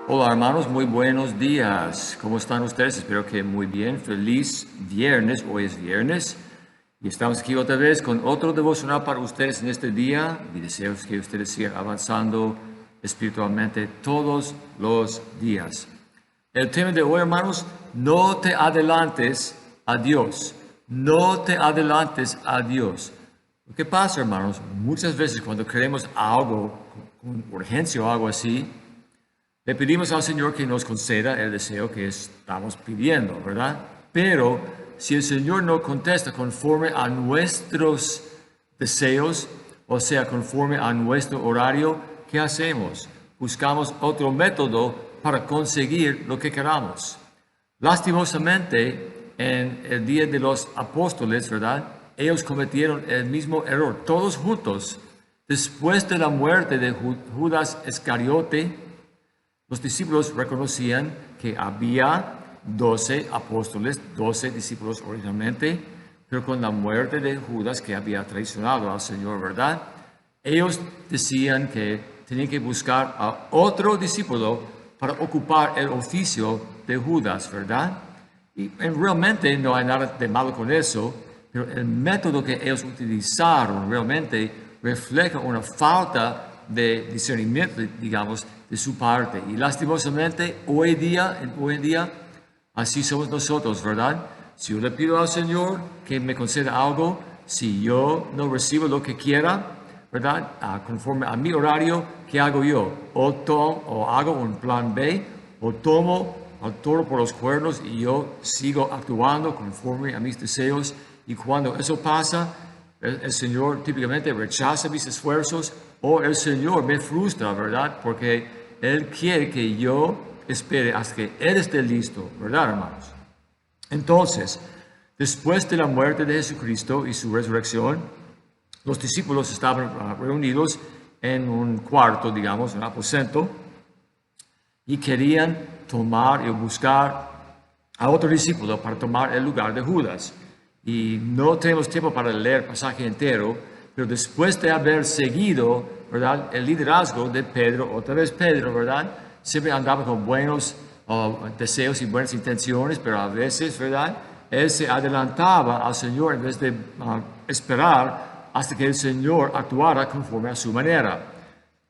Hola hermanos, muy buenos días. ¿Cómo están ustedes? Espero que muy bien. Feliz viernes. Hoy es viernes y estamos aquí otra vez con otro devocional para ustedes en este día. Mi deseo es que ustedes sigan avanzando espiritualmente todos los días. El tema de hoy, hermanos, no te adelantes a Dios. No te adelantes a Dios. Lo que pasa, hermanos, muchas veces cuando queremos algo con urgencia o algo así, le pedimos al Señor que nos conceda el deseo que estamos pidiendo, ¿verdad? Pero si el Señor no contesta conforme a nuestros deseos, o sea, conforme a nuestro horario, ¿qué hacemos? Buscamos otro método para conseguir lo que queramos. Lastimosamente, en el día de los apóstoles, ¿verdad? Ellos cometieron el mismo error, todos juntos. Después de la muerte de Judas Iscariote, los discípulos reconocían que había 12 apóstoles, 12 discípulos originalmente, pero con la muerte de Judas, que había traicionado al Señor, ¿verdad? Ellos decían que tenían que buscar a otro discípulo para ocupar el oficio de Judas, ¿verdad? Y realmente no hay nada de malo con eso, pero el método que ellos utilizaron realmente refleja una falta de discernimiento, digamos, de su parte. Y lastimosamente, hoy en día, así somos nosotros, ¿verdad? Si yo le pido al Señor que me conceda algo, si yo no recibo lo que quiera, ¿verdad? Conforme a mi horario, ¿qué hago yo? O hago un plan B, o tomo al toro por los cuernos y yo sigo actuando conforme a mis deseos. Y cuando eso pasa, el Señor típicamente rechaza mis esfuerzos o el Señor me frustra, ¿verdad? Porque Él quiere que yo espere hasta que Él esté listo, ¿verdad, hermanos? Entonces, después de la muerte de Jesucristo y su resurrección, los discípulos estaban reunidos en un cuarto, digamos, un aposento, y querían tomar y buscar a otro discípulo para tomar el lugar de Judas. Y no tenemos tiempo para leer el pasaje entero, pero después de haber seguido, ¿verdad?, el liderazgo de Pedro, otra vez Pedro, ¿verdad?, siempre andaba con buenos deseos y buenas intenciones, pero a veces, ¿verdad?, él se adelantaba al Señor en vez de esperar hasta que el Señor actuara conforme a su manera.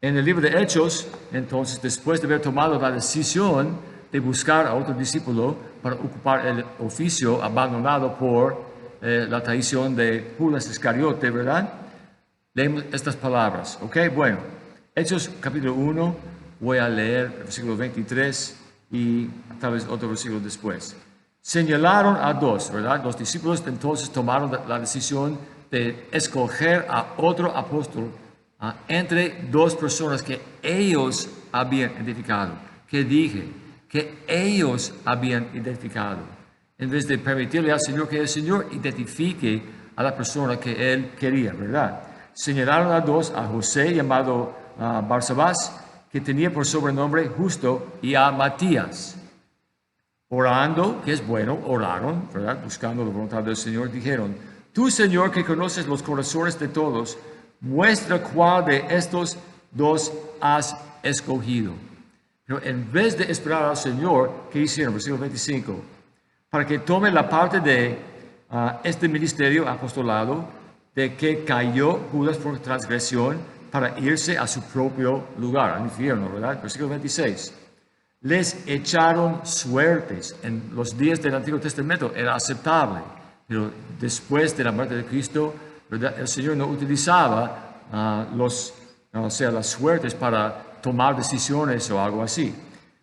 En el libro de Hechos, entonces, después de haber tomado la decisión de buscar a otro discípulo para ocupar el oficio abandonado por la traición de Judas Iscariote, ¿verdad? Leemos estas palabras, ¿ok? Bueno, Hechos capítulo 1, voy a leer el versículo 23 y tal vez otro versículo después. Señalaron a dos, ¿verdad? Los discípulos entonces tomaron la decisión de escoger a otro apóstol entre dos personas que ellos habían identificado. ¿Qué dije? Que ellos habían identificado. En vez de permitirle al Señor que el Señor identifique a la persona que Él quería, ¿verdad? Señalaron a dos, a José llamado Barsabás, que tenía por sobrenombre Justo, y a Matías. Orando, que es bueno, oraron, ¿verdad? Buscando la voluntad del Señor, dijeron: Tú, Señor, que conoces los corazones de todos, muestra cuál de estos dos has escogido. Pero en vez de esperar al Señor, ¿qué hicieron? Versículo 25. Para que tome la parte de este ministerio apostolado de que cayó Judas por transgresión para irse a su propio lugar, al infierno, ¿verdad? Versículo 26. Les echaron suertes. En los días del Antiguo Testamento era aceptable, pero después de la muerte de Cristo, ¿verdad?, el Señor no utilizaba las suertes para tomar decisiones o algo así.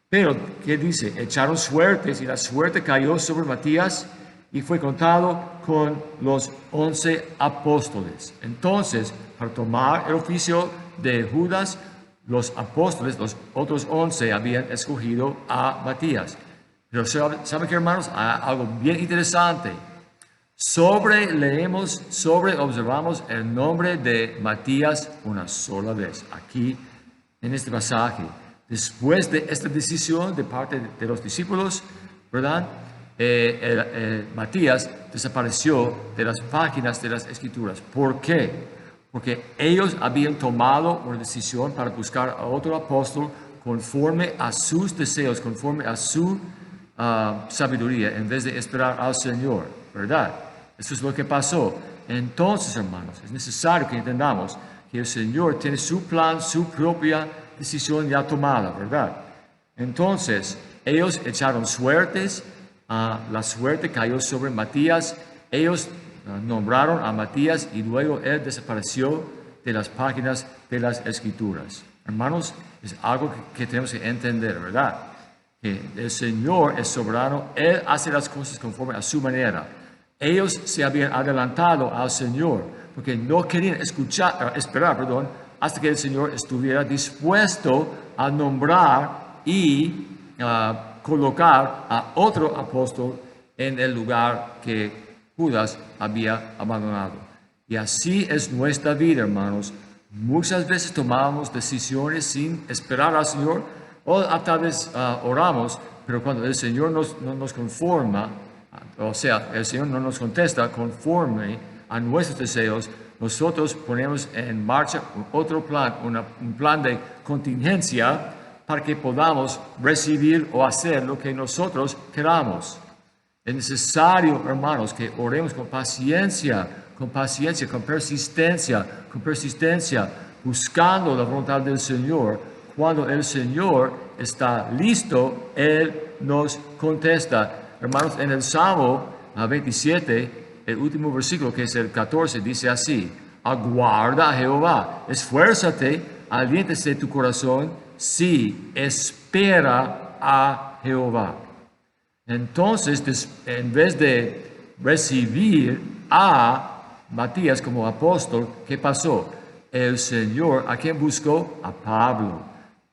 Pero, ¿qué dice? Echaron suertes y la suerte cayó sobre Matías y fue contado con los 11 apóstoles. Entonces, para tomar el oficio de Judas, los apóstoles, los otros 11, habían escogido a Matías. Pero ¿saben qué, hermanos? Hay algo bien interesante. Observamos el nombre de Matías una sola vez, aquí en este pasaje. Después de esta decisión de parte de los discípulos, ¿verdad?, Matías desapareció de las páginas de las Escrituras. ¿Por qué? Porque ellos habían tomado una decisión para buscar a otro apóstol conforme a sus deseos, conforme a su sabiduría, en vez de esperar al Señor, ¿verdad? Eso es lo que pasó. Entonces, hermanos, es necesario que entendamos que el Señor tiene su plan, su propia decisión ya tomada, ¿verdad? Entonces, ellos echaron suertes, la suerte cayó sobre Matías, ellos nombraron a Matías y luego él desapareció de las páginas de las Escrituras. Hermanos, es algo que tenemos que entender, ¿verdad? Que el Señor es soberano, Él hace las cosas conforme a su manera. Ellos se habían adelantado al Señor porque no querían esperar, hasta que el Señor estuviera dispuesto a nombrar y colocar a otro apóstol en el lugar que Judas había abandonado. Y así es nuestra vida, hermanos. Muchas veces tomamos decisiones sin esperar al Señor, o tal vez oramos, pero cuando el Señor no nos conforma, o sea, el Señor no nos contesta conforme a nuestros deseos, nosotros ponemos en marcha otro plan, un plan de contingencia para que podamos recibir o hacer lo que nosotros queramos. Es necesario, hermanos, que oremos con paciencia, con persistencia, buscando la voluntad del Señor. Cuando el Señor está listo, Él nos contesta. Hermanos, en el Salmo 27, el último versículo, que es el 14, dice así: aguarda a Jehová, esfuérzate, aliéntese tu corazón, sí, espera a Jehová. Entonces, en vez de recibir a Matías como apóstol, ¿qué pasó? El Señor, ¿a quién buscó? A Pablo.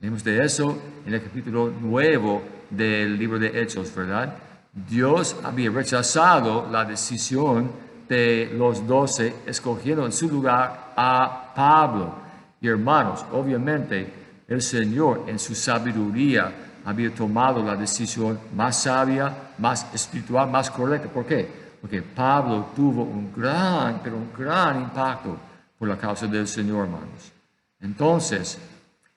Vemos de eso en el capítulo 9 del libro de Hechos, ¿verdad? Dios había rechazado la decisión de los 12, escogiendo en su lugar a Pablo. Y hermanos, obviamente, el Señor en su sabiduría había tomado la decisión más sabia, más espiritual, más correcta. ¿Por qué? Porque Pablo tuvo un gran impacto por la causa del Señor, hermanos. Entonces,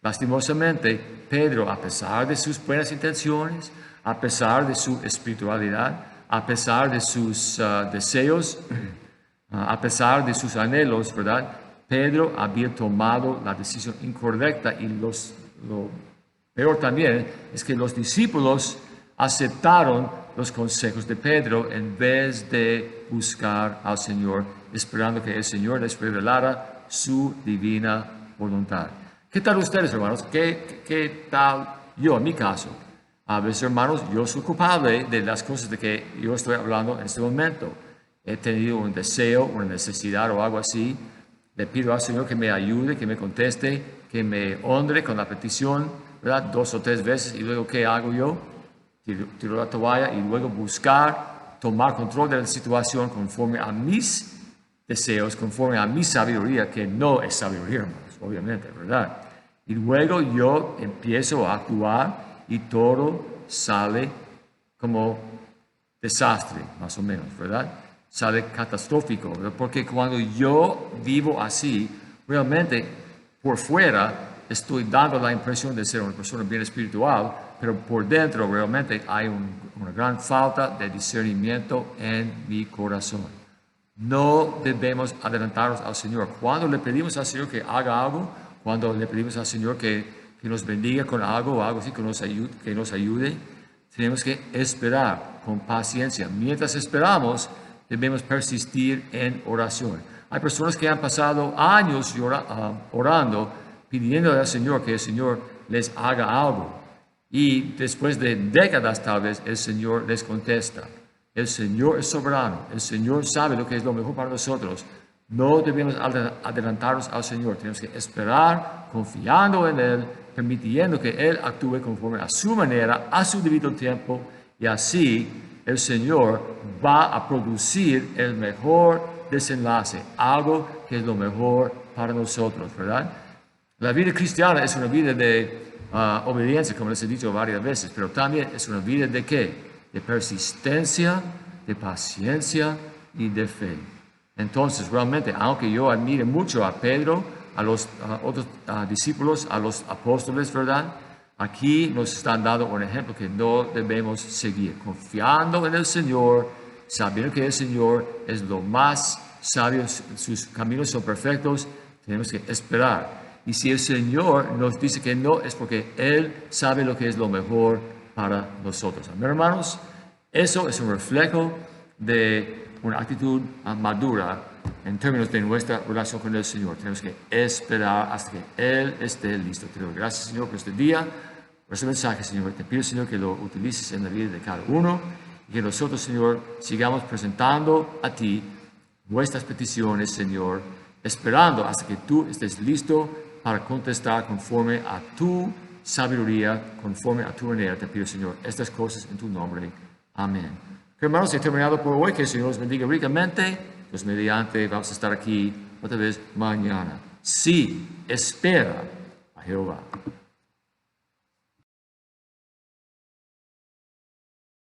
lastimosamente, Pedro, a pesar de sus buenas intenciones, a pesar de su espiritualidad, a pesar de sus deseos, a pesar de sus anhelos, ¿verdad? Pedro había tomado la decisión incorrecta, y lo peor también es que los discípulos aceptaron los consejos de Pedro en vez de buscar al Señor, esperando que el Señor les revelara su divina voluntad. ¿Qué tal ustedes, hermanos? ¿Qué tal yo, en mi caso? A veces, hermanos, yo soy culpable de las cosas de que yo estoy hablando en este momento. He tenido un deseo, una necesidad o algo así. Le pido al Señor que me ayude, que me conteste, que me honre con la petición, ¿verdad? 2 o 3 veces, y luego, ¿qué hago yo? Tiro la toalla y luego buscar tomar control de la situación conforme a mis deseos, conforme a mi sabiduría, que no es sabiduría, hermanos, obviamente, ¿verdad? Y luego yo empiezo a actuar y todo sale como desastre, más o menos, ¿verdad? Sale catastrófico, ¿verdad? Porque cuando yo vivo así, realmente por fuera estoy dando la impresión de ser una persona bien espiritual, pero por dentro realmente hay una gran falta de discernimiento en mi corazón. No debemos adelantarnos al Señor. Cuando le pedimos al Señor que haga algo, cuando le pedimos al Señor que nos bendiga con algo o algo así, que nos ayude, tenemos que esperar con paciencia. Mientras esperamos, debemos persistir en oración. Hay personas que han pasado años orando, pidiendo al Señor que el Señor les haga algo. Y después de décadas tal vez, el Señor les contesta. El Señor es soberano. El Señor sabe lo que es lo mejor para nosotros. No debemos adelantarnos al Señor. Tenemos que esperar, confiando en Él, permitiendo que Él actúe conforme a su manera, a su debido tiempo. Y así el Señor va a producir el mejor desenlace. Algo que es lo mejor para nosotros, ¿verdad? La vida cristiana es una vida de obediencia, como les he dicho varias veces, pero también es una vida de ¿qué? De persistencia, de paciencia y de fe. Entonces, realmente, aunque yo admire mucho a Pedro, a los otros discípulos, a los apóstoles, ¿verdad? Aquí nos están dando un ejemplo que no debemos seguir, confiando en el Señor, sabiendo que el Señor es lo más sabio, sus caminos son perfectos, tenemos que esperar. Y si el Señor nos dice que no, es porque Él sabe lo que es lo mejor para nosotros. Amén, hermanos. Eso es un reflejo de una actitud madura en términos de nuestra relación con el Señor. Tenemos que esperar hasta que Él esté listo. Te doy gracias, Señor, por este día, por este mensaje, Señor. Te pido, Señor, que lo utilices en la vida de cada uno y que nosotros, Señor, sigamos presentando a ti nuestras peticiones, Señor, esperando hasta que tú estés listo para contestar conforme a tu sabiduría, conforme a tu manera. Te pido, Señor, estas cosas en tu nombre. Amén. Hermanos, he terminado por hoy. Que el Señor los bendiga ricamente. Dios mediante, vamos a estar aquí otra vez mañana. Sí, espera a Jehová.